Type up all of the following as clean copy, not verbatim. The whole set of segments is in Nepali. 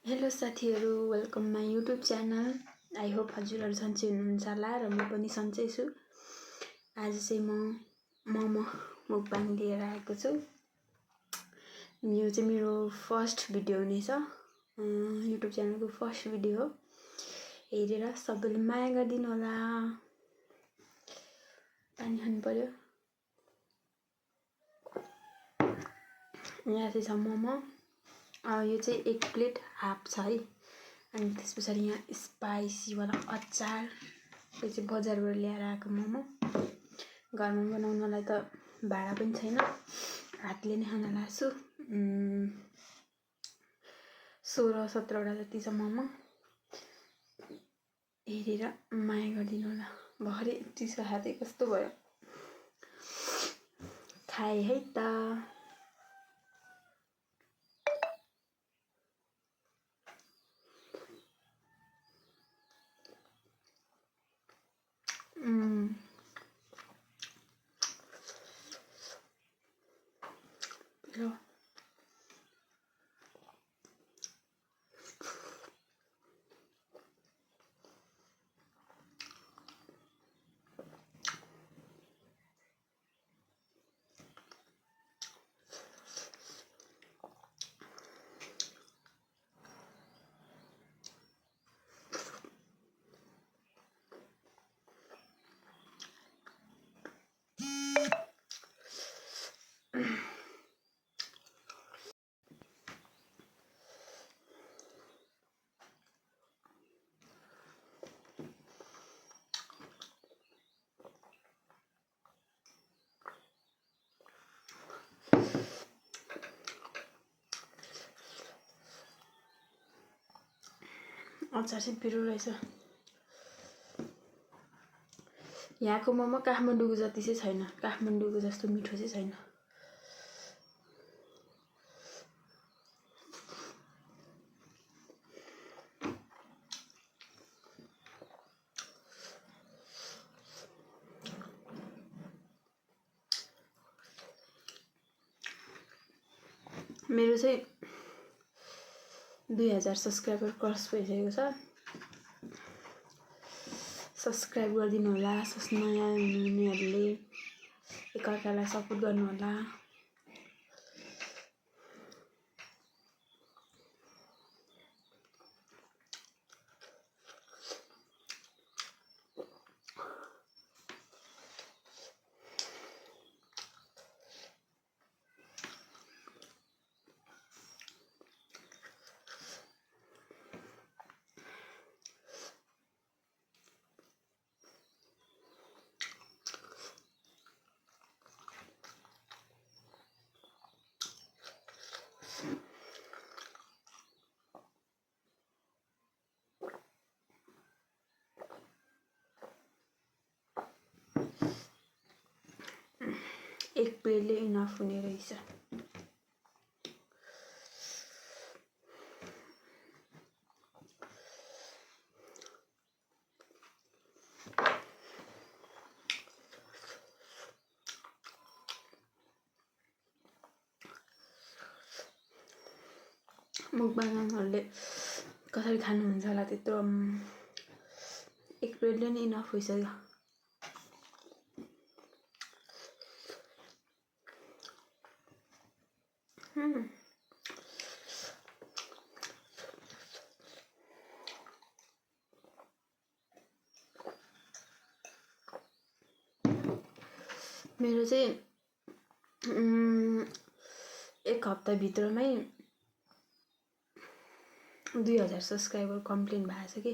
हेलो साथीहरू, welcome my YouTube channel. I hope हजुरहरू सन्चै हुनुहुन्छ होला र म पनि सन्चै छु। आज चाहिँ म मोमो मुकबाङ लिएर आएको छु। यो चाहिँ मेरो फर्स्ट भिडियो हुनेछ, युट्युब च्यानलको फर्स्ट भिडियो हो। हेरेर सबैले माया गरिदिनु होला। पानी खानु पर्यो। यहाँ चाहिँ छ मोमो। यो चाहिँ 1 प्लेट हाफ छ है। अनि त्यस पछाडि यहाँ स्पाइसीवाला अचार। यो चाहिँ बजारबाट ल्याएर आएको मोमो। घरमा बनाउनलाई त भाडा पनि छैन, हातले नै खान लाग्छु। 16-17वटा जति छ मोमो। हेरेर माया गरिदिनु होला। भर्खरै चिसो खाँदै कस्तो भयो। खाए है त। ल अचार चाहिँ पिरो रहेछ। यहाँको मोमो काठमाडौँको जति चाहिँ छैन, काठमाडौँको जस्तो मिठो चाहिँ छैन। मेरो चाहिँ 2000 सब्सक्राइबर क्रस भइसकेको छ। सब्सक्राइब गरिदिनु होला। नयाँ हुनुहुनेहरूले एकअर्कालाई सपोर्ट गर्नु होला। एक प्लेटले इनफ हुने रहेछ। मुकबाङहरूले कसरी खानुहुन्छ होला त्यत्रो। एक प्लेटले नै इनफ भइसक्यो। मेरो चाहिँ 1 हप्ताभित्रमै 2000 सब्सक्राइबर कम्प्लिट भएको छ कि।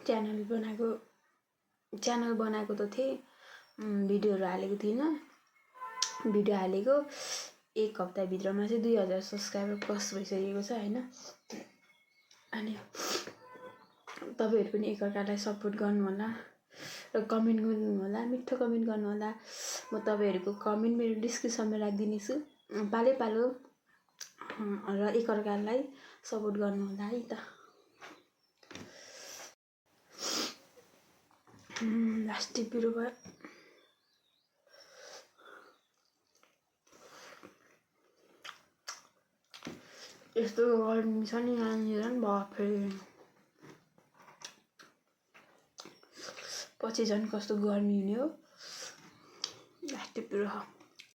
च्यानल बनाएको त थिएँ, भिडियोहरू हालेको थिइनँ। भिडियो हालेको 1 हप्ताभित्रमा चाहिँ 2000 सब्सक्राइबर क्रस भइसकेको छ हैन। अनि तपाईहरु पनि एकअर्कालाई सपोर्ट गर्नु होला र कमेन्ट गर्नु होला, मिठो कमेन्ट गर्नु होला। म तपाईहरुको कमेन्ट मेरो डिस्क्रिप्सनमा राखिदिने छु। पालै पालो र एकअर्कालाई सपोर्ट गर्नु होला है त। लास्टै पिरो भयो। यस्तो गर्मी छ नि यहाँनिर नि बाफरे पछि झन् कस्तो गर्मी हुने हो लास्टै पुरो